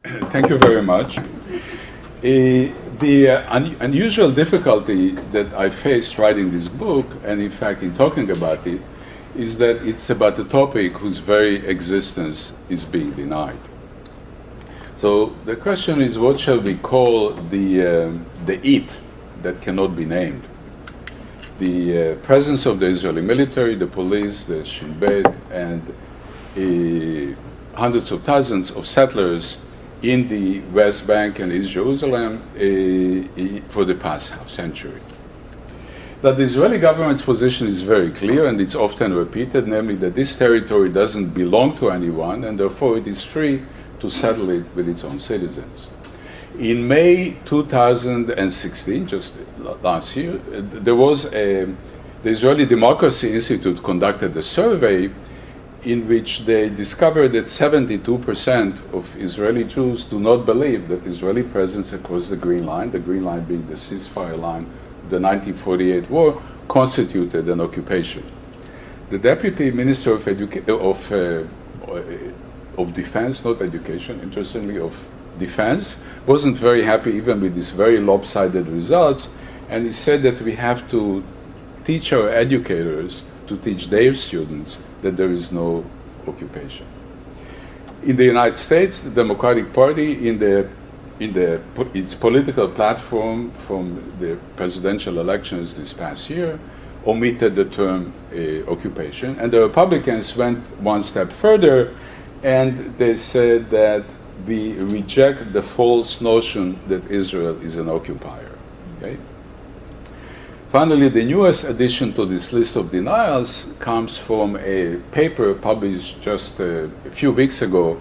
Thank you very much. The unusual difficulty that I faced writing this book, and in fact in talking about it, is that it's about a topic whose very existence is being denied. So the question is, what shall we call the it that cannot be named? The presence of the Israeli military, the police, the Shin Bet, and hundreds of thousands of settlers in the West Bank and East Jerusalem for the past half century. That the Israeli government's position is very clear, and it's often repeated, namely that this territory doesn't belong to anyone, and therefore it is free to settle it with its own citizens. In May 2016, just last year, there was the Israeli Democracy Institute conducted a survey in which they discovered that 72% of Israeli Jews do not believe that Israeli presence across the Green Line being the ceasefire line of the 1948 war, constituted an occupation. The Deputy Minister of Defense, not education, interestingly, of Defense, wasn't very happy even with these very lopsided results, and he said that we have to teach our educators to teach their students that there is no occupation. In the United States, the Democratic Party, in its political platform from the presidential elections this past year, omitted the term occupation, and the Republicans went one step further, and they said that we reject the false notion that Israel is an occupier. Okay? Finally, the newest addition to this list of denials comes from a paper published just a few weeks ago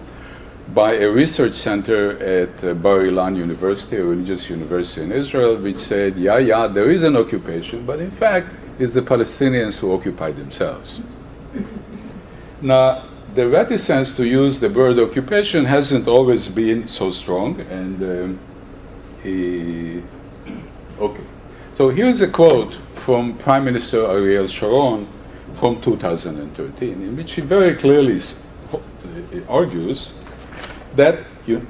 by a research center at Bar-Ilan University, a religious university in Israel, which said, yeah, there is an occupation, but in fact, it's the Palestinians who occupy themselves. Now, the reticence to use the word occupation hasn't always been so strong, and okay. So here's a quote from Prime Minister Ariel Sharon from 2013, in which he very clearly argues that you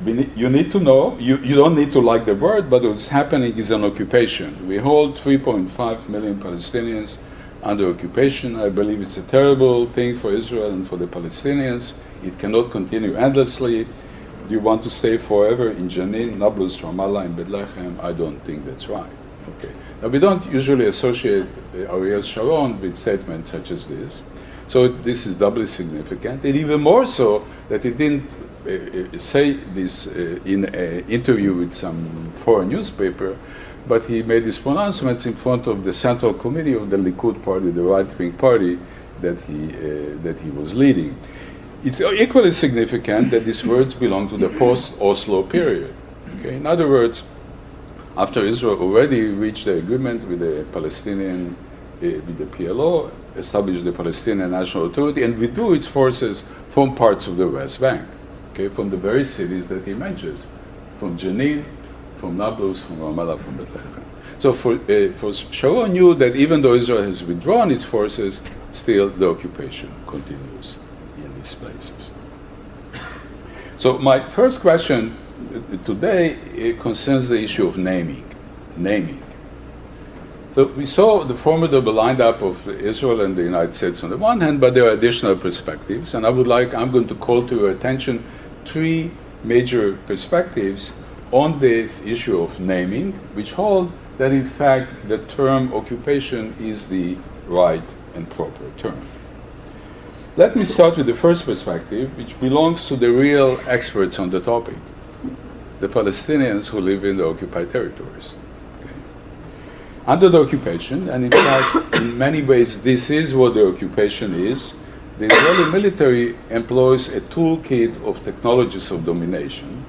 need to know, you don't need to like the word, but what's happening is an occupation. We hold 3.5 million Palestinians under occupation. I believe it's a terrible thing for Israel and for the Palestinians. It cannot continue endlessly. Do you want to stay forever in Jenin, Nablus, Ramallah, and Bethlehem? I don't think that's right. Okay. Now, we don't usually associate Ariel Sharon with statements such as this. So this is doubly significant, and even more so that he didn't say this in an interview with some foreign newspaper, but he made these pronouncements in front of the Central Committee of the Likud party, the right-wing party that he was leading. It's equally significant that these words belong to the post-Oslo period. Okay? In other words, after Israel already reached the agreement with the Palestinian, with the PLO, established the Palestinian National Authority, and withdrew its forces from parts of the West Bank, okay, from the very cities that he mentions, from Jenin, from Nablus, from Ramallah, from Bethlehem. So for Sharon knew that even though Israel has withdrawn its forces, still the occupation continues in these places. So my first question today concerns the issue of naming. So we saw the formidable lineup of Israel and the United States on the one hand, but there are additional perspectives, and I'm going to call to your attention three major perspectives on this issue of naming, which hold that in fact the term occupation is the right and proper term. Let me start with the first perspective, which belongs to the real experts on the topic, the Palestinians who live in the occupied territories. Okay. Under the occupation, and in fact in many ways this is what the occupation is, the Israeli military employs a toolkit of technologies of domination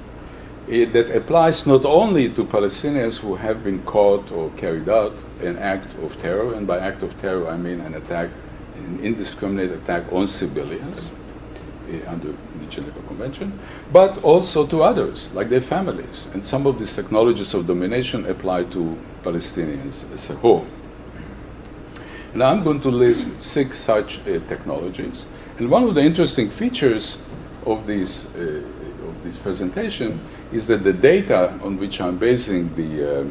that applies not only to Palestinians who have been caught or carried out an act of terror, and by act of terror I mean an indiscriminate attack on civilians under the Geneva Convention, but also to others, like their families. And some of these technologies of domination apply to Palestinians as a whole. And I'm going to list 6 such technologies. And one of the interesting features of these this presentation is that the data on which I'm basing the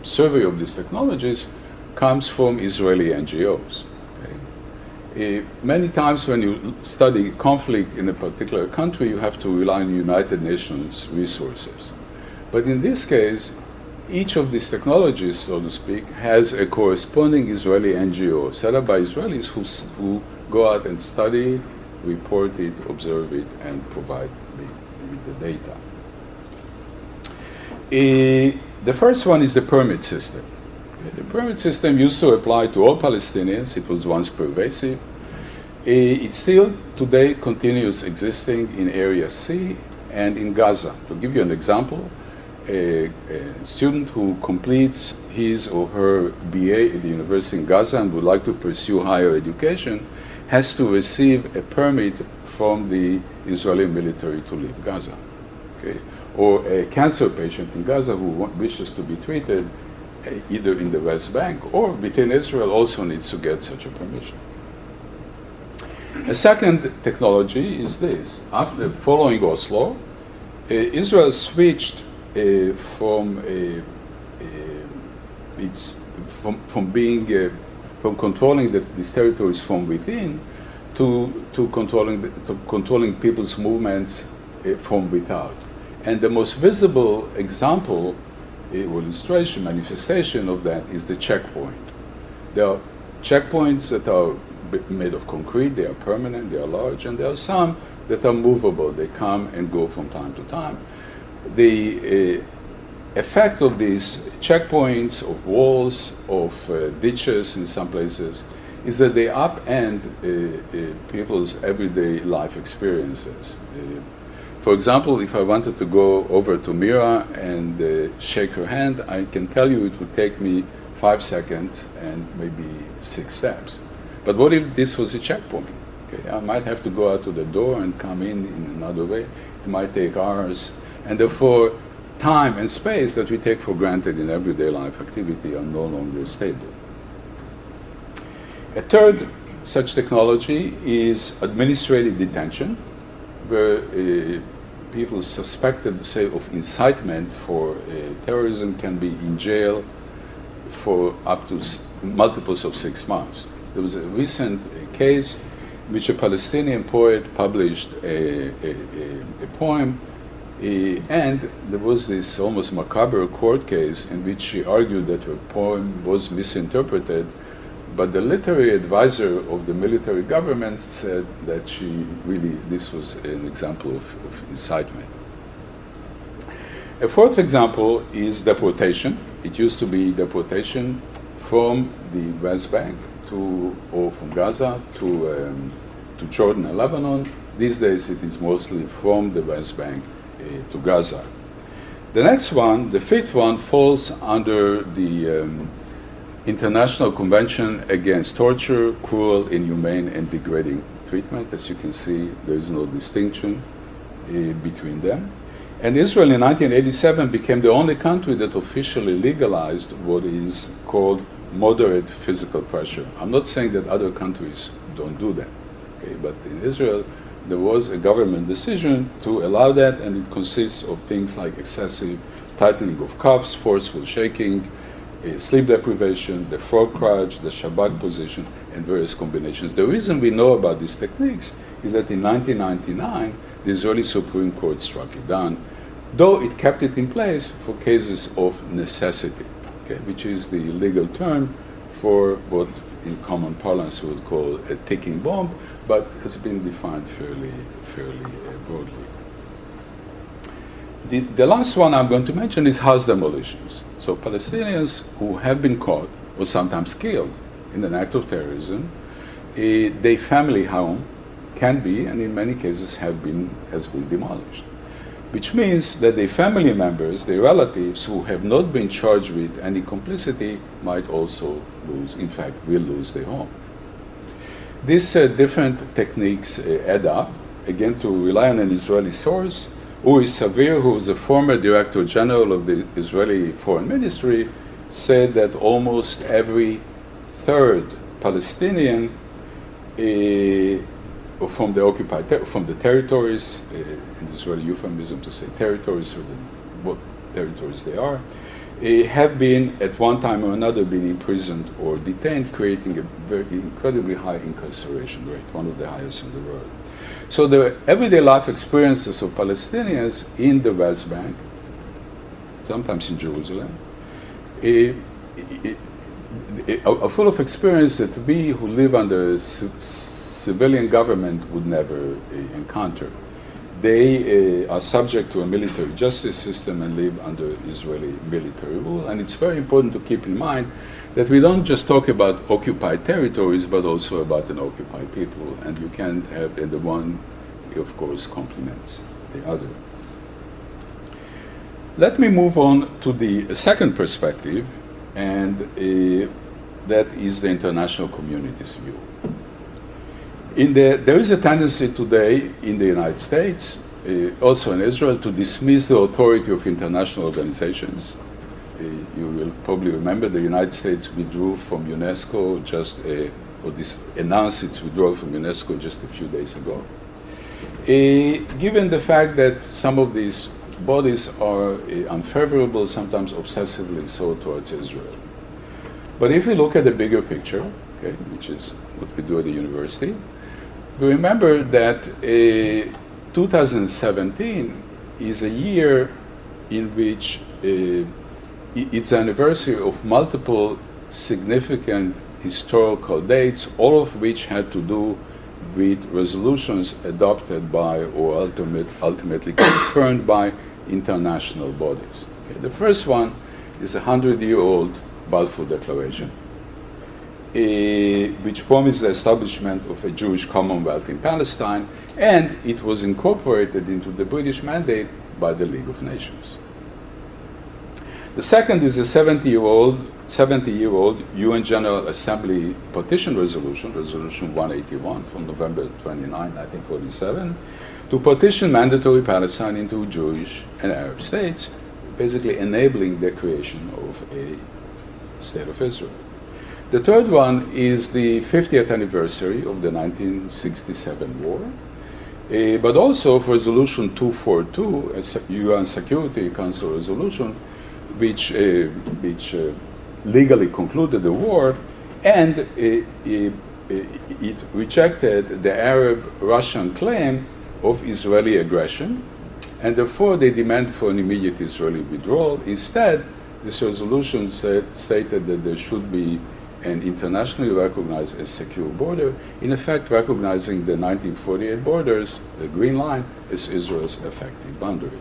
survey of these technologies comes from Israeli NGOs. Many times when you study conflict in a particular country, you have to rely on United Nations resources. But in this case, each of these technologies, so to speak, has a corresponding Israeli NGO set up by Israelis who go out and study, report it, observe it, and provide the data. The first one is the permit system. The permit system used to apply to all Palestinians. It was once pervasive. It still today continues existing in Area C and in Gaza. To give you an example, a student who completes his or her BA at the University in Gaza and would like to pursue higher education has to receive a permit from the Israeli military to leave Gaza. Okay? Or a cancer patient in Gaza who wishes to be treated either in the West Bank or within Israel also needs to get such a permission. A second technology is this. After following Oslo, Israel switched from controlling these territories from within to controlling people's movements from without. And the most visible example or illustration, manifestation of that is the checkpoint. There are checkpoints that are made of concrete, they are permanent, they are large, and there are some that are movable. They come and go from time to time. The effect of these checkpoints, of walls, of ditches in some places, is that they upend people's everyday life experiences. For example, if I wanted to go over to Mira and shake her hand, I can tell you it would take me 5 seconds and maybe 6 steps. But what if this was a checkpoint? Okay, I might have to go out to the door and come in another way. It might take hours. And therefore, time and space that we take for granted in everyday life activity are no longer stable. A third such technology is administrative detention, where people suspected, say, of incitement for terrorism can be in jail for up to multiples of 6 months. There was a recent case in which a Palestinian poet published a poem, and there was this almost macabre court case in which she argued that her poem was misinterpreted, but the literary advisor of the military government said that this was an example of incitement. A fourth example is deportation. It used to be deportation from the West Bank or from Gaza to Jordan and Lebanon. These days it is mostly from the West Bank to Gaza. The next one, the fifth one, falls under the International Convention Against Torture, Cruel, Inhumane, and Degrading Treatment. As you can see, there is no distinction between them. And Israel in 1987 became the only country that officially legalized what is called moderate physical pressure. I'm not saying that other countries don't do that, okay? But in Israel, there was a government decision to allow that, and it consists of things like excessive tightening of cuffs, forceful shaking, sleep deprivation, the frog crouch, the Shabbat position, and various combinations. The reason we know about these techniques is that in 1999, the Israeli Supreme Court struck it down, though it kept it in place for cases of necessity, okay, which is the legal term for what in common parlance we would call a ticking bomb, but has been defined fairly broadly. The last one I'm going to mention is house demolitions. So Palestinians who have been caught or sometimes killed in an act of terrorism, their family home can be, and in many cases has been demolished, which means that their family members, their relatives who have not been charged with any complicity might also lose, in fact, will lose their home. These different techniques add up. Again, to rely on an Israeli source, Uri Savir, who was the former Director General of the Israeli Foreign Ministry, said that almost every third Palestinian from the occupied, from the territories, in Israeli euphemism to say territories, or what territories they are, have been at one time or another been imprisoned or detained, creating a very incredibly high incarceration rate, one of the highest in the world. So the everyday life experiences of Palestinians in the West Bank, sometimes in Jerusalem, are full of experience that we who live under civilian government would never encounter. They are subject to a military justice system and live under Israeli military rule. And it's very important to keep in mind that we don't just talk about occupied territories, but also about an occupied people. And you can't have, and the one, of course, complements the other. Let me move on to the second perspective, and that is the international community's view. There is a tendency today in the United States, also in Israel, to dismiss the authority of international organizations. You will probably remember the United States withdrew from UNESCO announced its withdrawal from UNESCO just a few days ago. Given the fact that some of these bodies are unfavorable, sometimes obsessively so, towards Israel. But if we look at the bigger picture, okay, which is what we do at the university, we remember that 2017 is a year in which it's the anniversary of multiple significant historical dates, all of which had to do with resolutions adopted by or ultimately confirmed by international bodies. Okay, the first one is a 100-year-old Balfour Declaration, which promised the establishment of a Jewish Commonwealth in Palestine, and it was incorporated into the British mandate by the League of Nations. The second is a 70-year-old UN General Assembly Partition Resolution, Resolution 181 from November 29, 1947, to partition mandatory Palestine into Jewish and Arab states, basically enabling the creation of a State of Israel. The third one is the 50th anniversary of the 1967 war, but also for Resolution 242, a UN Security Council resolution, which legally concluded the war, and it rejected the Arab-Russian claim of Israeli aggression, and therefore they demand for an immediate Israeli withdrawal. Instead, this resolution stated that there should be an internationally recognized as secure border, in effect recognizing the 1948 borders, the Green Line, as Israel's effective boundary.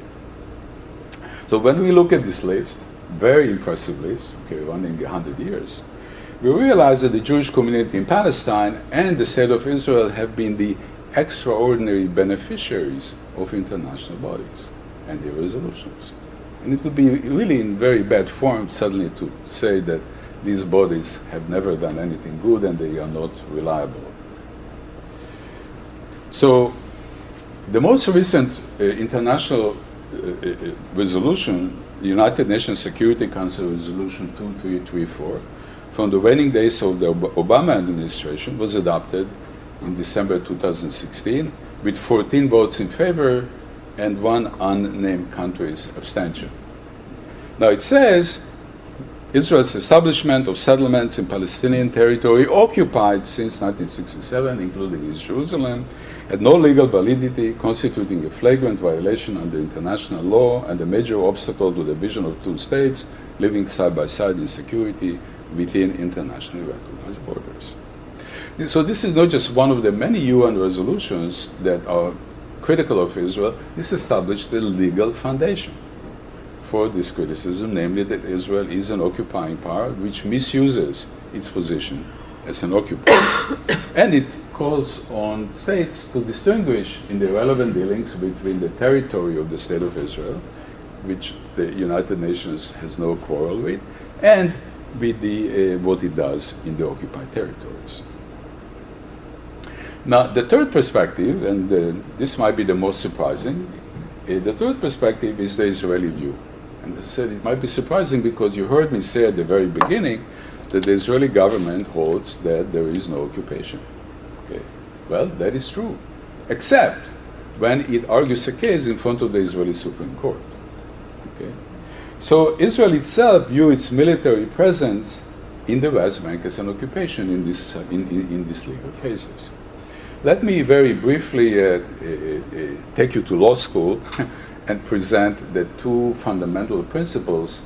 So when we look at this list, very impressive list, okay, running 100 years, we realize that the Jewish community in Palestine and the State of Israel have been the extraordinary beneficiaries of international bodies and their resolutions. And it would be really in very bad form suddenly to say that these bodies have never done anything good and they are not reliable. So the most recent international resolution, the United Nations Security Council Resolution 2334, from the waning days of the Obama administration, was adopted in December 2016 with 14 votes in favor and one unnamed country's abstention. Now it says Israel's establishment of settlements in Palestinian territory occupied since 1967, including East Jerusalem, had no legal validity, constituting a flagrant violation under international law and a major obstacle to the vision of two states living side by side in security within internationally recognized borders. So this is not just one of the many UN resolutions that are critical of Israel. This established the legal foundation for this criticism, namely that Israel is an occupying power which misuses its position as an occupier. And it calls on states to distinguish in the relevant dealings between the territory of the State of Israel, which the United Nations has no quarrel with, and with what it does in the occupied territories. Now, the third perspective, and this might be the most surprising, the third perspective is the Israeli view. And as I said, it might be surprising because you heard me say at the very beginning that the Israeli government holds that there is no occupation. Okay. Well, that is true, except when it argues a case in front of the Israeli Supreme Court. Okay? So Israel itself views its military presence in the West Bank as an occupation in these legal cases. Let me very briefly take you to law school and present the two fundamental principles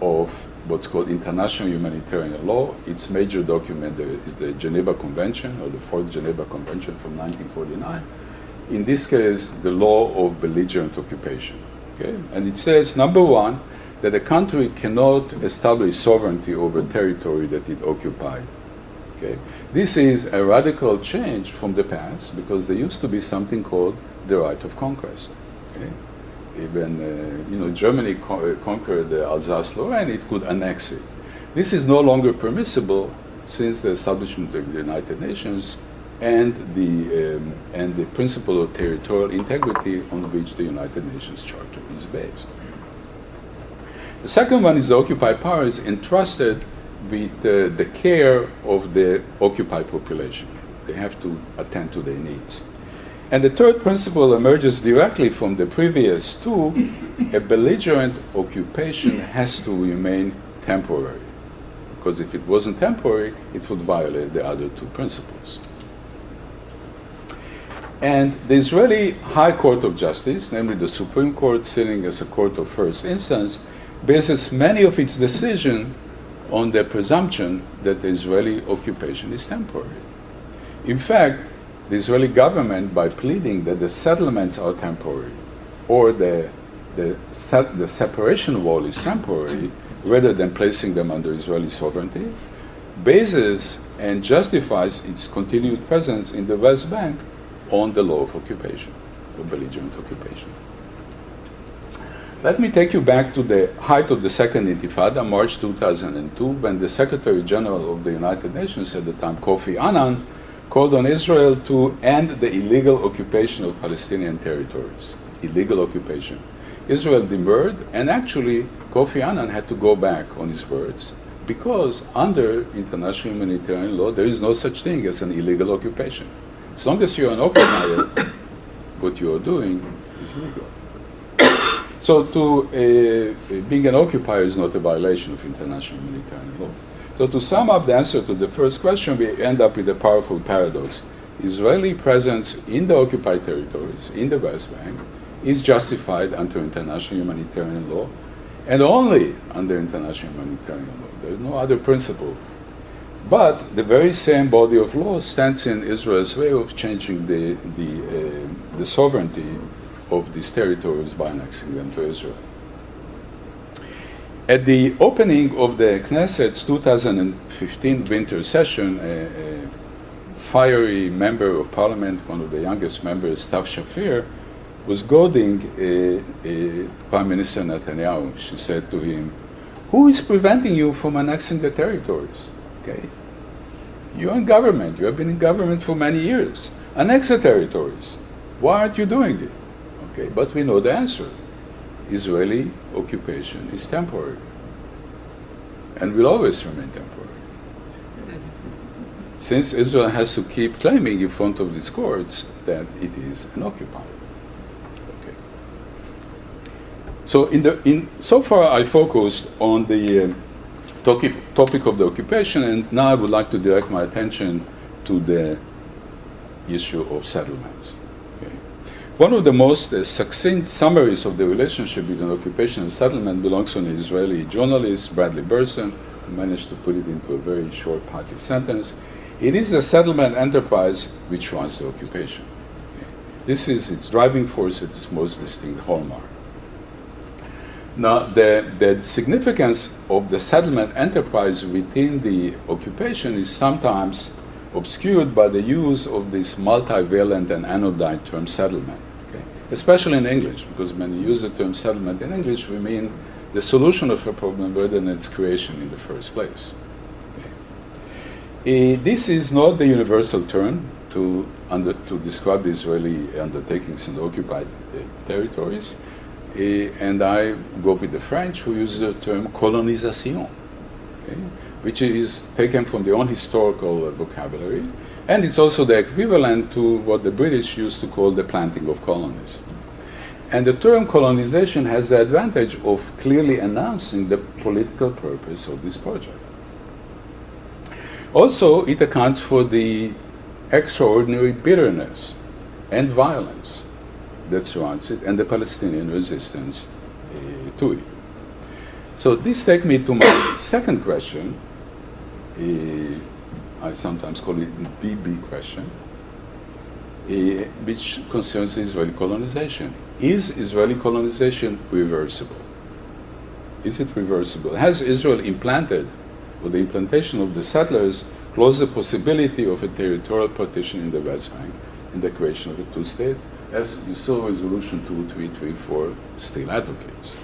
of what's called international humanitarian law. Its major document is the Geneva Convention, or the Fourth Geneva Convention from 1949. In this case, the law of belligerent occupation. Okay? And it says, number one, that a country cannot establish sovereignty over territory that it occupied. Okay? This is a radical change from the past, because there used to be something called the right of conquest. Okay? Even Germany conquered Alsace-Lorraine, it could annex it. This is no longer permissible since the establishment of the United Nations and the principle of territorial integrity on which the United Nations Charter is based. The second one is the occupied powers entrusted with the care of the occupied population. They have to attend to their needs. And the third principle emerges directly from the previous two. A belligerent occupation has to remain temporary, because if it wasn't temporary, it would violate the other two principles. And the Israeli High Court of Justice, namely the Supreme Court sitting as a court of first instance, bases many of its decisions on the presumption that the Israeli occupation is temporary. In fact, the Israeli government, by pleading that the settlements are temporary, or the separation wall is temporary, rather than placing them under Israeli sovereignty, bases and justifies its continued presence in the West Bank on the law of occupation, or belligerent occupation. Let me take you back to the height of the Second Intifada, March 2002, when the Secretary General of the United Nations at the time, Kofi Annan, called on Israel to end the illegal occupation of Palestinian territories. Illegal occupation. Israel demurred, and actually Kofi Annan had to go back on his words, because under international humanitarian law, there is no such thing as an illegal occupation. As long as you're an occupier, what you are doing is legal. So being an occupier is not a violation of international humanitarian law. So to sum up the answer to the first question, we end up with a powerful paradox. Israeli presence in the occupied territories, in the West Bank, is justified under international humanitarian law, and only under international humanitarian law. There is no other principle. But the very same body of law stands in Israel's way of changing the sovereignty of these territories by annexing them to Israel. At the opening of the Knesset's 2015 winter session, a fiery member of parliament, one of the youngest members, Stav Shaffir, was goading Prime Minister Netanyahu. She said to him, "Who is preventing you from annexing the territories? Okay, you're in government. You have been in government for many years. Annex the territories. Why aren't you doing it?" Okay, but we know the answer. Israeli occupation is temporary and will always remain temporary, since Israel has to keep claiming in front of these courts that it is an occupier. Okay. So so far I focused on the topic of the occupation, and now I would like to direct my attention to the issue of settlements. One of the most succinct summaries of the relationship between occupation and settlement belongs to an Israeli journalist, Bradley Burson, who managed to put it into a very short, pithy sentence. It is a settlement enterprise which runs the occupation. Okay? This is its driving force, its most distinct hallmark. Now, the significance of the settlement enterprise within the occupation is sometimes obscured by the use of this multivalent and anodyne term settlement, okay? Especially in English, because when you use the term settlement in English, we mean the solution of a problem rather than its creation in the first place. Okay? This is not the universal term to describe the Israeli undertakings in the occupied territories, and I go with the French, who use the term colonisation, okay? Which is taken from their own historical vocabulary, And it's also the equivalent to what the British used to call the planting of colonies. And the term colonization has the advantage of clearly announcing the political purpose of this project. Also, it accounts for the extraordinary bitterness and violence that surrounds it and the Palestinian resistance to it. So this takes me to my second question. I sometimes call it the big question, which concerns Israeli colonization. Is Israeli colonization reversible? Is it reversible? Has Israel implanted, or the implantation of the settlers, closed the possibility of a territorial partition in the West Bank and the creation of the two states, as you saw Resolution 2334 still advocates?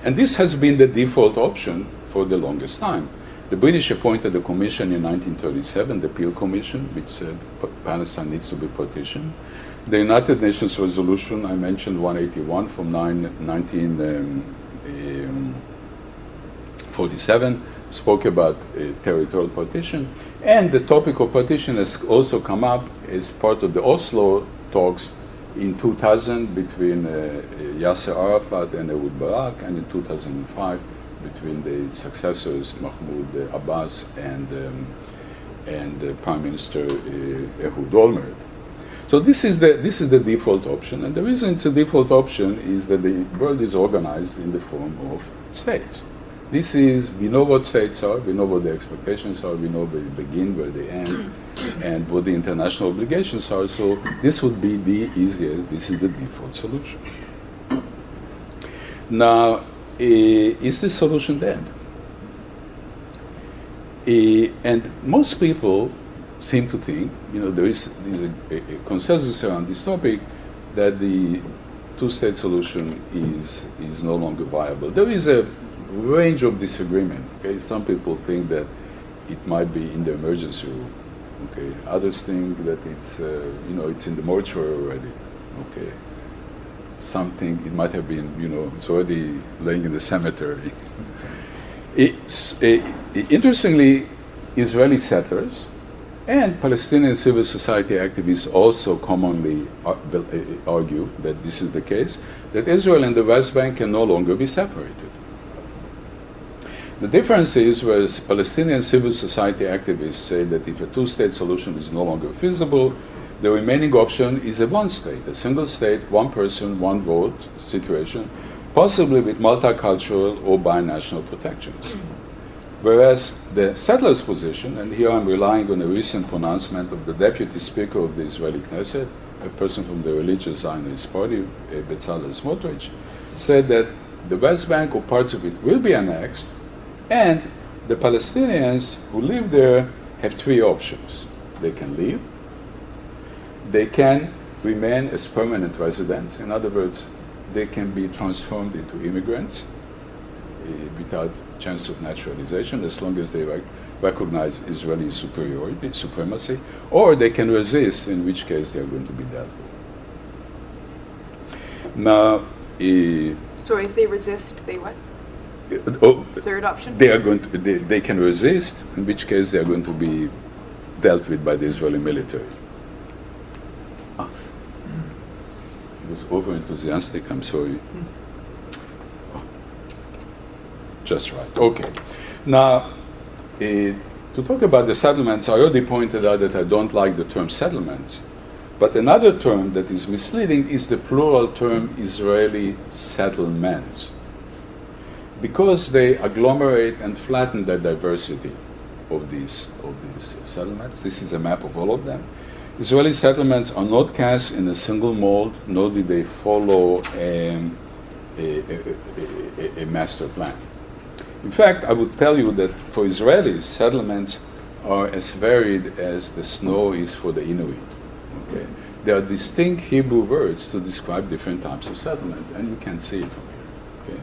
And this has been the default option for the longest time. The British appointed a commission in 1937, the Peel Commission, which said Palestine needs to be partitioned. The United Nations resolution, I mentioned 181 from 1947, spoke about territorial partition. And the topic of partition has also come up as part of the Oslo talks in 2000 between Yasser Arafat and Ehud Barak, and in 2005 between the successors Mahmoud Abbas and Prime Minister Ehud Olmert. So this is the default option, and the reason it's a default option is that the world is organized in the form of states. This is, we know what states are, we know what the expectations are, we know where they begin, where they end, and what the international obligations are, so this would be the easiest, this is the default solution. Now, is this solution dead? And most people seem to think, there is a consensus around this topic that the two-state solution is no longer viable. There is a range of disagreement. Okay, some people think that it might be in the emergency room. Okay, others think that it's it's in the mortuary already. Okay, some think it might have been it's already laying in the cemetery. Interestingly, Israeli settlers and Palestinian civil society activists also commonly argue that this is the case, that Israel and the West Bank can no longer be separated. The difference is, whereas Palestinian civil society activists say that if a two-state solution is no longer feasible, the remaining option is a one-state, a single state, one person, one vote situation, possibly with multicultural or binational protections. Whereas the settlers' position, and here I'm relying on a recent pronouncement of the Deputy Speaker of the Israeli Knesset, a person from the religious Zionist party, Bezalel Smotrich, said that the West Bank or parts of it will be annexed, and the Palestinians who live there have three options. They can leave, they can remain as permanent residents, in other words, they can be transformed into immigrants without chance of naturalization, as long as they recognize Israeli supremacy, or they can resist, in which case they are going to be dealt with. Now, sorry, if they resist, they what? Third option? They can resist, in which case they are going to be dealt with by the Israeli military. It was over-enthusiastic, I'm sorry. Just right. Okay. Now, to talk about the settlements, I already pointed out that I don't like the term settlements, but another term that is misleading is the plural term Israeli settlements, because they agglomerate and flatten the diversity of these settlements. This is a map of all of them. Israeli settlements are not cast in a single mold, nor do they follow a master plan. In fact, I would tell you that for Israelis, settlements are as varied as the snow is for the Inuit. Okay? There are distinct Hebrew words to describe different types of settlement, and you can see it from here. Okay?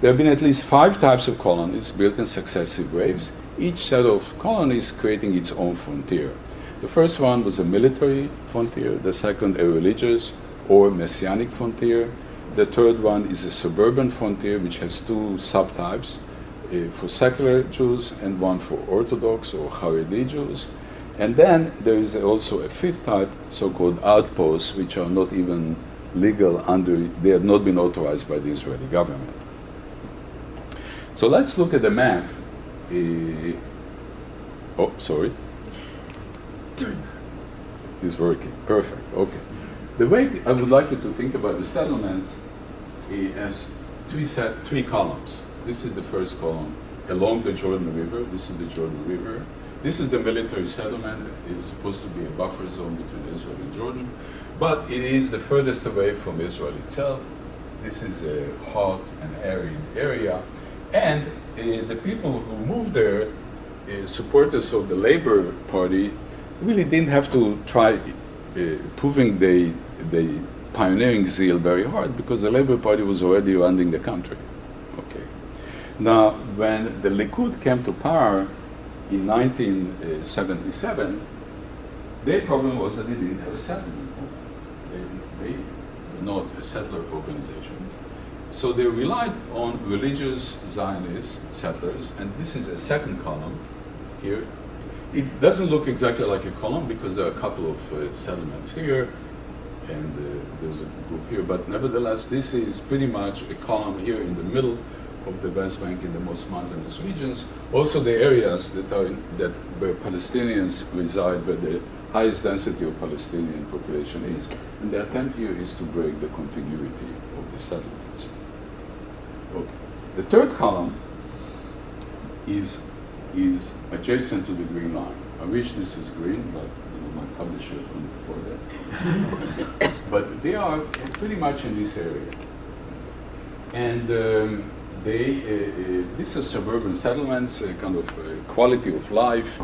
There have been at least 5 types of colonies built in successive waves, each set of colonies creating its own frontier. The first one was a military frontier, the second a religious or messianic frontier, the third one is a suburban frontier, which has 2 subtypes, for secular Jews and one for Orthodox or Haredi Jews. And then there is also a fifth type, so-called outposts, which are not even legal they have not been authorized by the Israeli government. So let's look at the map. Oh, sorry. It's working. Perfect. Okay. The way I would like you to think about the settlements as three columns. This is the first column along the Jordan River. This is the Jordan River. This is the military settlement. It is supposed to be a buffer zone between Israel and Jordan, but it is the furthest away from Israel itself. This is a hot and arid area, and the people who moved there, supporters of the Labor Party, really didn't have to try proving the pioneering zeal very hard, because the Labor Party was already running the country. Okay. Now, when the Likud came to power in 1977, their problem was that they didn't have a settlement. They were not a settler organization. So they relied on religious Zionist settlers, and this is a second column here. It doesn't look exactly like a column because there are a couple of settlements here, and there's a group here, but nevertheless, this is pretty much a column here in the middle of the West Bank in the most mountainous regions. Also the areas where Palestinians reside, where the highest density of Palestinian population is. And the attempt here is to break the contiguity of the settlements. Okay. The third column is adjacent to the green line. I wish this is green, but my publisher couldn't afford it. But they are pretty much in this area. And these are suburban settlements, a kind of quality of life,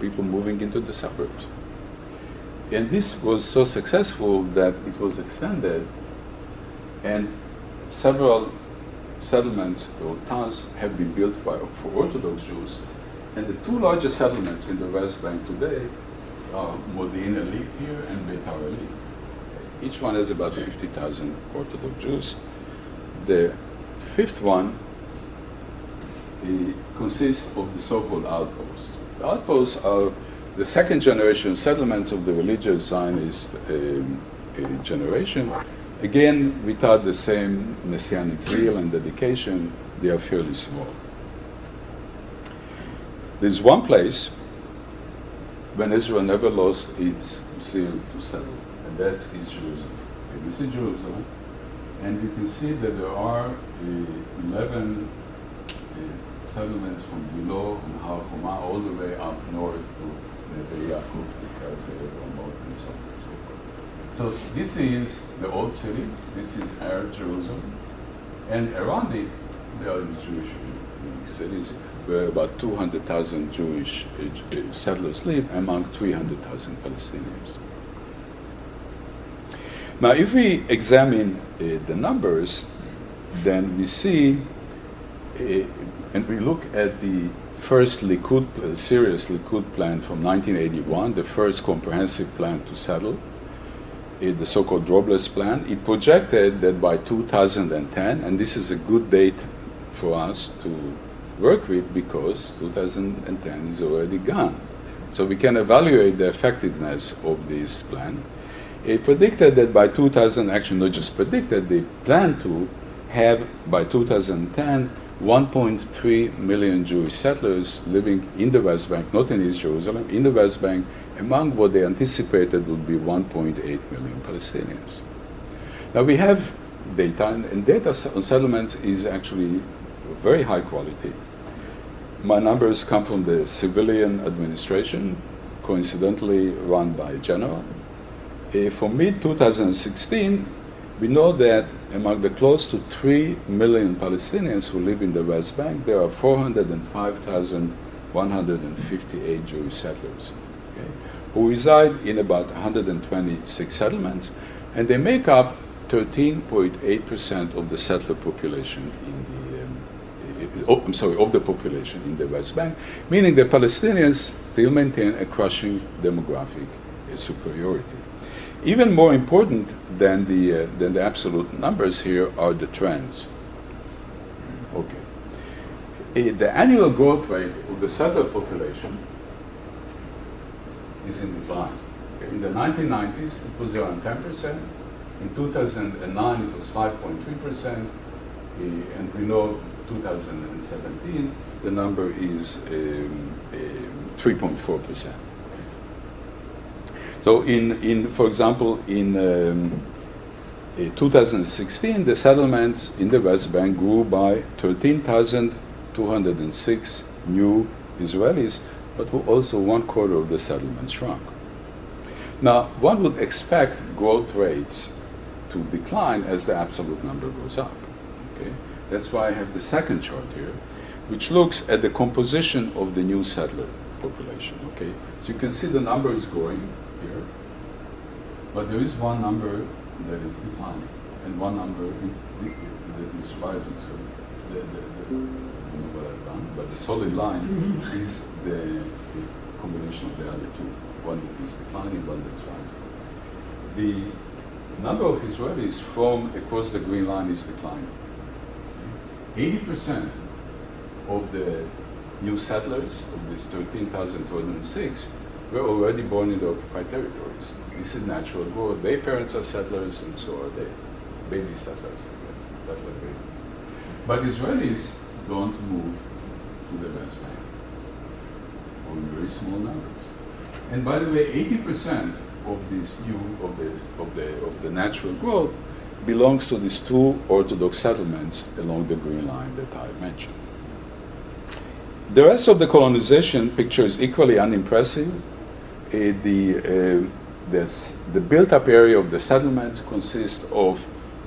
people moving into the suburbs. And this was so successful that it was extended, and several settlements or towns have been built for Orthodox Jews. And the two largest settlements in the West Bank today are Modi'in Elif here and Beitar Elif. Each one has about 50,000 Orthodox Jews. The fifth one consists of the so-called outposts. The outposts are the second generation settlements of the religious Zionist generation. Again, without the same messianic zeal and dedication, they are fairly small. There's one place when Israel never lost its zeal to settle, and that's East Jerusalem. Okay, this is Jerusalem, and you can see that there are 11 settlements from below and Har Homa all the way up north to the Yaakov, Ramot, and so on and so forth. So this is the old city. This is Arab Jerusalem, and around it there are the Jewish cities where about 200,000 Jewish settlers live among 300,000 Palestinians. Now, if we examine the numbers, then we see, and we look at the first serious Likud plan from 1981, the first comprehensive plan to settle, the so-called Drobless plan. It projected that by 2010, and this is a good date for us to work with because 2010 is already gone. So we can evaluate the effectiveness of this plan. It predicted that by 2000, actually not just predicted, they planned to have by 2010 1.3 million Jewish settlers living in the West Bank, not in East Jerusalem, in the West Bank, among what they anticipated would be 1.8 million Palestinians. Now we have data, and data on settlements is actually very high quality. My numbers come from the civilian administration, coincidentally run by a general. For mid-2016, we know that among the close to 3 million Palestinians who live in the West Bank, there are 405,158 Jewish settlers, okay, who reside in about 126 settlements, and they make up 13.8% of the settler population of the population in the West Bank, meaning the Palestinians still maintain a crushing demographic superiority. Even more important than the absolute numbers here are the trends. Okay. The annual growth rate of the settler population is in decline. Okay? In the 1990s, it was around 10%. In 2009, it was 5.3%. And we know 2017, the number is 3.4%. So for example, in 2016, the settlements in the West Bank grew by 13,206 new Israelis, but also 1/4 of the settlements shrunk. Now, one would expect growth rates to decline as the absolute number goes up. Okay? That's why I have the second chart here, which looks at the composition of the new settler population. Okay? So you can see the number is growing here, but there is one number that is declining, and one number that is rising. So I don't know what I've done, but the solid line is the combination of the other two. One that is declining, one that's rising. The number of Israelis from across the green line is declining. 80% of the new settlers of this 13,206 were already born in the occupied territories. This is natural growth. Their parents are settlers, and so are they. Baby settlers, I guess, settler babies. But Israelis don't move to the West Bank, or in very small numbers. And by the way, 80% of this of the natural growth belongs to these two Orthodox settlements along the green line that I mentioned. The rest of the colonization picture is equally unimpressive. The built-up area of the settlements consists of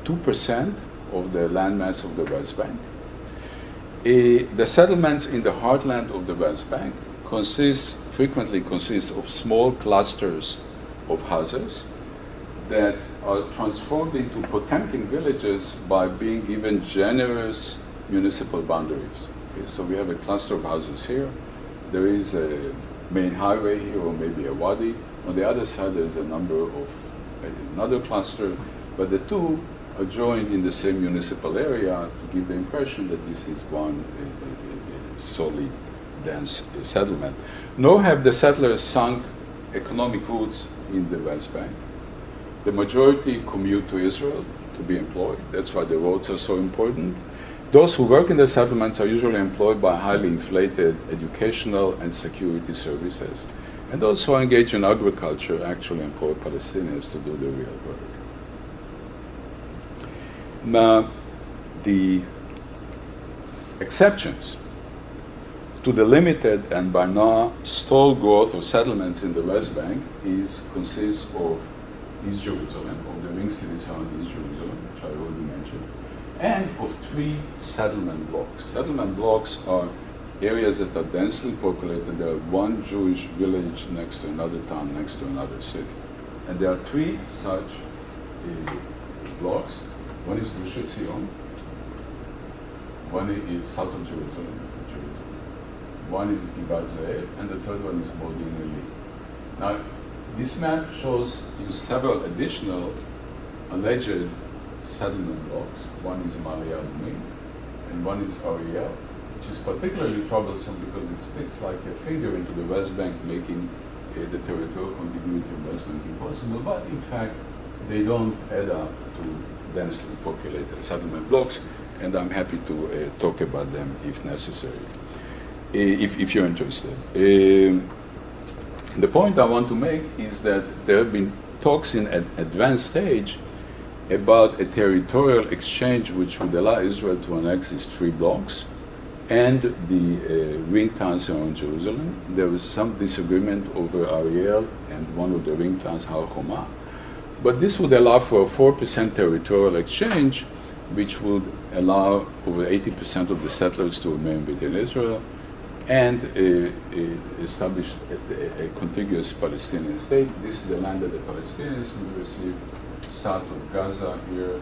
2% of the landmass of the West Bank. The settlements in the heartland of the West Bank frequently consist of small clusters of houses that are transformed into Potemkin villages by being given generous municipal boundaries. Okay, so we have a cluster of houses here. There is a main highway here, or maybe a wadi. On the other side, there's another cluster, but the two are joined in the same municipal area to give the impression that this is one solid, dense settlement. Nor have the settlers sunk economic roots in the West Bank. The majority commute to Israel to be employed. That's why the roads are so important. Those who work in the settlements are usually employed by highly inflated educational and security services. And those who are engaged in agriculture actually employ Palestinians to do the real work. Now, the exceptions to the limited and by now stalled growth of settlements in the West Bank consists of East Jerusalem, or the ring cities around East Jerusalem, which I already mentioned, and of 3 settlement blocks. Settlement blocks are areas that are densely populated. There are one Jewish village next to another town, next to another city. And there are 3 such blocks. One is Gush Etzion, one is south of Jerusalem, one is Givat Ze'ev, and the third one is Modin Eli. Now, this map shows you several additional alleged settlement blocks. One is Maria Adumim, and one is Ariel, which is particularly troublesome because it sticks like a finger into the West Bank, making the territorial contiguity of West Bank impossible. But in fact, they don't add up to densely populated settlement blocks, and I'm happy to talk about them if necessary, if you're interested. The point I want to make is that there have been talks in an advanced stage about a territorial exchange which would allow Israel to annex these 3 blocks and the ring towns around Jerusalem. There was some disagreement over Ariel and one of the ring towns, Har Homa. But this would allow for a 4% territorial exchange, which would allow over 80% of the settlers to remain within Israel and establish a contiguous Palestinian state. This is the land that the Palestinians will receive, south of Gaza here.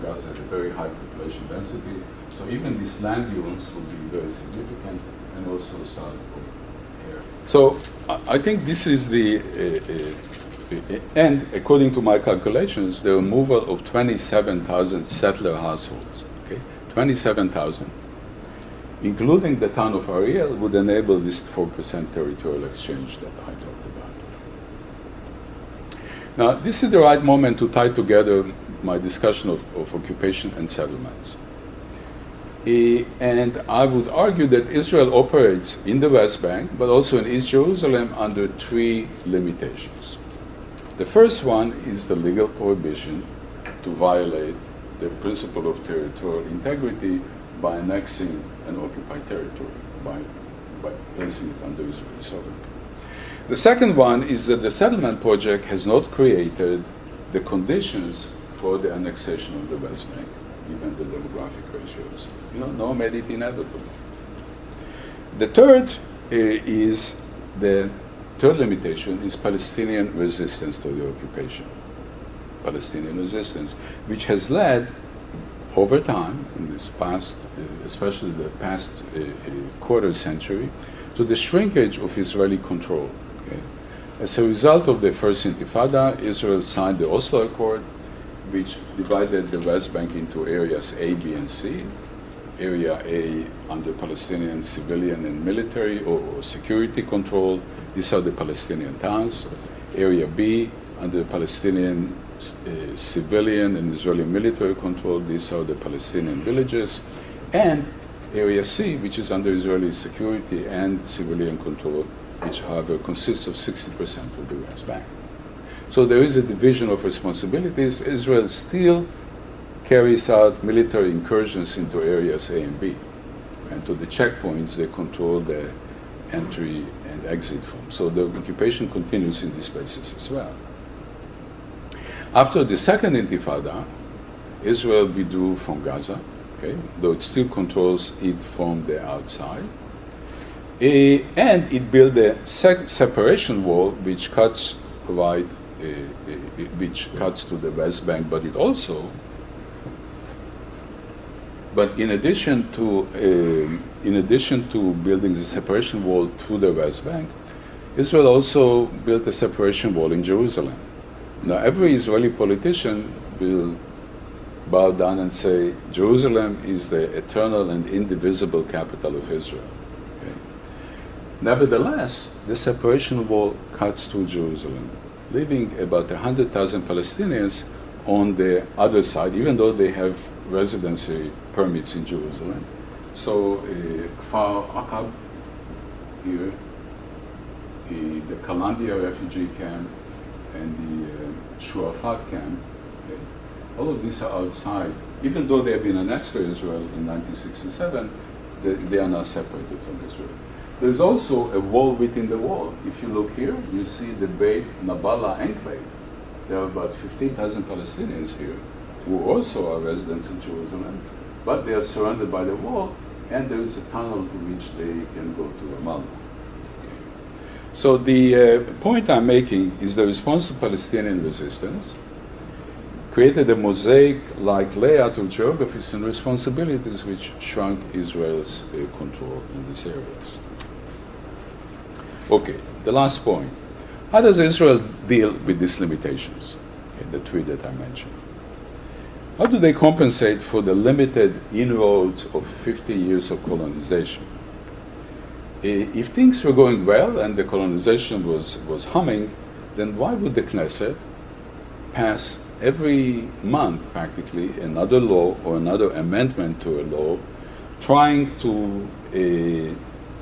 Gaza has a very high population density. So even these land units will be very significant, and also south of here. So I think this is and according to my calculations, the removal of 27,000 settler households, okay? 27,000. including the town of Ariel, would enable this 4% territorial exchange that I talked about. Now, this is the right moment to tie together my discussion of occupation and settlements. And I would argue that Israel operates in the West Bank, but also in East Jerusalem, under three limitations. The first one is the legal prohibition to violate the principle of territorial integrity by annexing an occupied territory, by placing it under Israeli sovereignty. The second one is that the settlement project has not created the conditions for the annexation of the West Bank, given the demographic ratios. No made it inevitable. The third limitation is Palestinian resistance to the occupation. Palestinian resistance, which has led over time, in this past, especially the past quarter century, to the shrinkage of Israeli control. Okay? As a result of the first Intifada, Israel signed the Oslo Accord, which divided the West Bank into areas A, B, and C. Area A under Palestinian civilian and military or security control. These are the Palestinian towns. Area B under Palestinian civilian and Israeli military control. These are the Palestinian villages. And Area C, which is under Israeli security and civilian control, which, however, consists of 60% of the West Bank. So there is a division of responsibilities. Israel still carries out military incursions into areas A and B. And to the checkpoints, they control the entry and exit from. So the occupation continues in these places as well. After the second Intifada, Israel withdrew from Gaza, okay, though it still controls it from the outside. And it built a separation wall which cuts to the West Bank, but in addition to building the separation wall to the West Bank, Israel also built a separation wall in Jerusalem. Now, every Israeli politician will bow down and say, Jerusalem is the eternal and indivisible capital of Israel. Okay? Nevertheless, the separation wall cuts through Jerusalem, leaving about 100,000 Palestinians on the other side, even though they have residency permits in Jerusalem. So Kfar Aqab here, the Kalandia refugee camp, and the Shuafat camp, okay, all of these are outside. Even though they have been annexed to Israel in 1967, they are now separated from Israel. There's also a wall within the wall. If you look here, you see the Beit Nabala enclave. There are about 15,000 Palestinians here who also are residents in Jerusalem, but they are surrounded by the wall, and there is a tunnel to which they can go to Ramallah. Okay. So the point I'm making is the response to Palestinian resistance created a mosaic-like layout of geographies and responsibilities which shrunk Israel's control in these areas. Okay, the last point. How does Israel deal with these limitations? Okay, the three that I mentioned. How do they compensate for the limited inroads of 50 years of colonization? If things were going well and the colonization was humming, then why would the Knesset pass every month practically another law or another amendment to a law trying to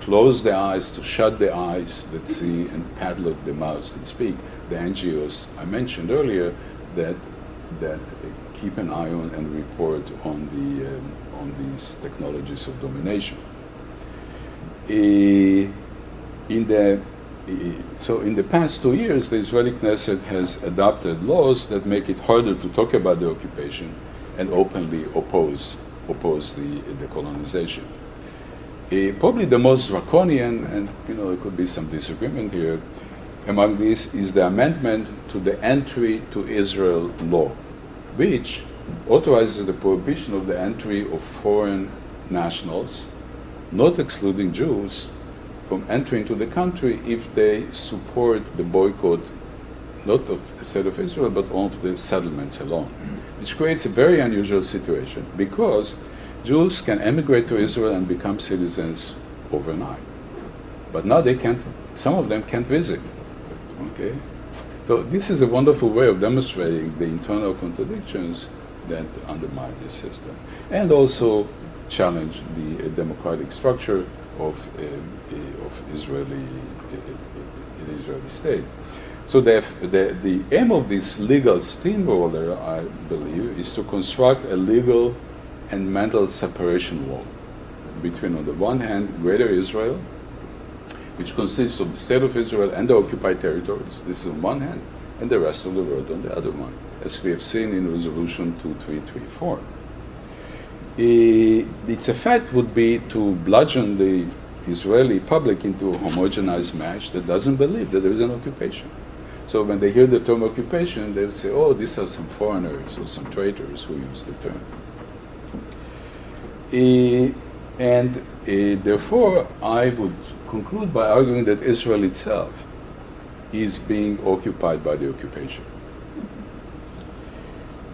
close the eyes, to shut the eyes that see and padlock the mouths that speak? The NGOs I mentioned earlier that keep an eye on and report on these technologies of domination. So in the past 2 years, the Israeli Knesset has adopted laws that make it harder to talk about the occupation and openly oppose the colonization. Probably the most draconian, and there could be some disagreement here, among these is the amendment to the Entry to Israel law, which authorizes the prohibition of the entry of foreign nationals, not excluding Jews, from entering to the country if they support the boycott, not of the state of Israel, but of the settlements alone, which creates a very unusual situation because Jews can emigrate to Israel and become citizens overnight. But now they can't, some of them can't visit. Okay? So this is a wonderful way of demonstrating the internal contradictions that undermine this system, and also challenge the democratic structure of Israeli state. So the aim of this legal steamroller, I believe, is to construct a legal and mental separation wall between, on the one hand, Greater Israel, which consists of the State of Israel and the occupied territories, this is on one hand, and the rest of the world on the other one, as we have seen in Resolution 2334. Its effect would be to bludgeon the Israeli public into a homogenized match that doesn't believe that there is an occupation. So when they hear the term occupation, they would say, oh, these are some foreigners or some traitors who use the term. Therefore, I would conclude by arguing that Israel itself is being occupied by the occupation.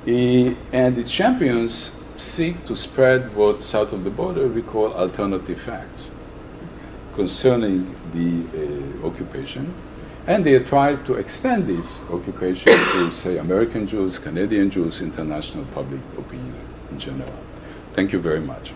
And its champions seek to spread what south of the border we call alternative facts concerning the occupation. And they try to extend this occupation to, say, American Jews, Canadian Jews, international public opinion in general. Thank you very much.